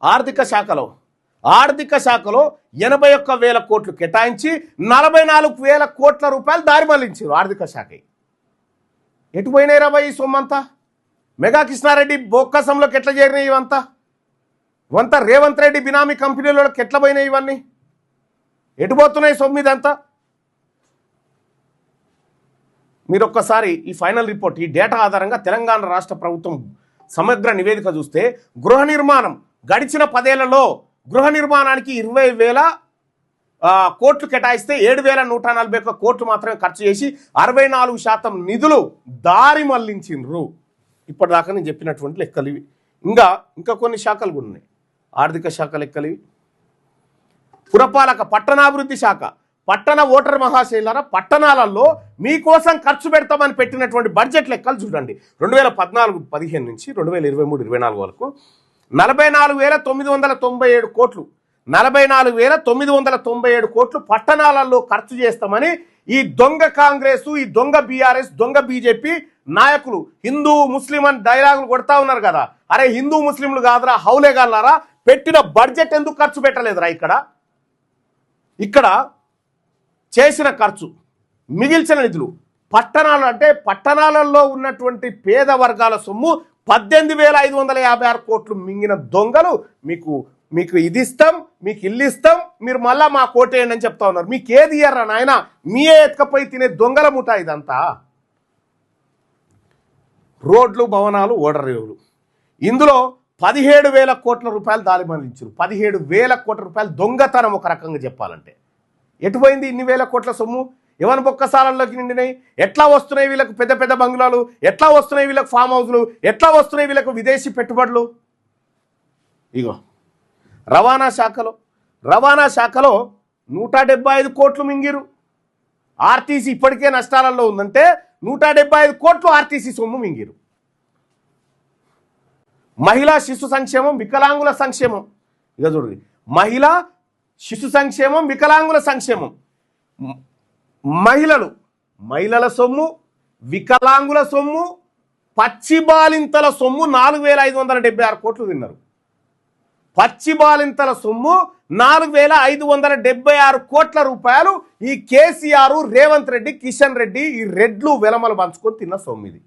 ఆర్థిక శాఖలో 81,000 కోట్లు కేటాయించి 44,000 కోట్ల రూపాయలు దారి మళ్లించారు ఆర్థిక శాఖ. ఎటు పోయినాయి రాబాయి ఈ సొమ్మంతా? మెగా కృష్ణారెడ్డి బొక్కసంలోకి ఎట్లా చేరినాయి ఇవంతా రేవంత్ రెడ్డి బినామీ కంపెనీలకు ఎట్లా పోయినాయి ఇవన్నీ? ఎటు పోతున్నాయి సొమ్ము ఇదంతా? మీరు ఒక్కసారి ఈ ఫైనల్ రిపోర్ట్, ఈ డేటా ఆధారంగా తెలంగాణ రాష్ట్ర ప్రభుత్వం సమగ్ర నివేదిక చూస్తే గృహ నిర్మాణం గడిచిన 10 ఏళ్లలో గృహ నిర్మాణానికి 20,000 కోట్లు కేటాయిస్తే 7,141 కోట్లు మాత్రమే ఖర్చు చేసి 64% నిధులు దారి మళ్లించిండ్రు. ఇప్పటిదాకా నేను చెప్పినటువంటి లెక్కలు ఇవి. ఇంకా కొన్ని శాఖలు కూడా ఉన్నాయి. ఆర్థిక శాఖ లెక్కలు ఇవి. పురపాలక పట్టణాభివృద్ధి శాఖ, పట్టణ ఓటర్ మహాశైలారా, పట్టణాలలో మీకోసం ఖర్చు పెడతామని పెట్టినటువంటి బడ్జెట్ లెక్కలు చూడండి. 2014-15 నుంచి 2023-24 వరకు 44,997 కోట్లు 44,997 కోట్లు పట్టణాలలో ఖర్చు చేస్తామని ఈ దొంగ కాంగ్రెస్, ఈ దొంగ బీఆర్ఎస్, దొంగ బీజేపీ నాయకులు హిందూ ముస్లిం అని డైలాగులు కొడతా ఉన్నారు కదా. అరే హిందూ ముస్లింలు కాదురా, హౌలేగాలారా, పెట్టిన బడ్జెట్ ఎందుకు ఖర్చు పెట్టలేదురా? ఇక్కడ చేసిన ఖర్చు, మిగిల్చిన నిధులు, పట్టణాలు అంటే పట్టణాలలో ఉన్నటువంటి పేద వర్గాల సొమ్ము 18,556 కోట్లు మింగిన దొంగలు మీకు ఇది ఇస్తాం, మీకు ఇల్లు ఇస్తాం, మీరు మళ్ళా మా కోటేయండి అని చెప్తా ఉన్నారు. మీకు ఏది ఇయ్యరా నాయన? మీయే ఎత్తుకపోయి తినే దొంగల ముఠ ఇదంతా. రోడ్లు, భవనాలు, ఓడరేవులు, ఇందులో 17,000 కోట్ల రూపాయలు దారి మళ్లించారు. 17,000 కోట్ల రూపాయలు దొంగతనం ఒక రకంగా చెప్పాలంటే. ఎటుపోయింది ఇన్ని వేల కోట్ల సొమ్ము? ఎవరి బొక్కసాలలోకి నిండినాయి? ఎట్లా వస్తున్నాయి వీళ్ళకు పెద్ద పెద్ద బంగ్లాలు? ఎట్లా వస్తున్నాయి వీళ్ళకు ఫామ్ హౌస్లు? ఎట్లా వస్తున్నాయి వీళ్ళకు విదేశీ పెట్టుబడులు? ఇగో రవాణా శాఖలో 175 కోట్లు మింగిరు. ఆర్టీసీ ఇప్పటికే నష్టాలలో ఉందంటే 175 కోట్లు ఆర్టీసీ సొమ్ము మింగిరు. మహిళా శిశు సంక్షేమం, వికలాంగుల సంక్షేమం, ఇక చూడండి, మహిళా శిశు సంక్షేమం, వికలాంగుల సంక్షేమం, మహిళల సొమ్ము, వికలాంగుల సొమ్ము, పచ్చి బాలింతల సొమ్ము 4,576 కోట్లు తిన్నారు. పచ్చి బాలింతల సొమ్ము 4,576 కోట్ల రూపాయలు ఈ కేసీఆర్, రేవంత్ రెడ్డి, కిషన్ రెడ్డి, ఈ రెడ్లు వెలమలు పంచుకొని తిన్న సొమ్ము ఇది.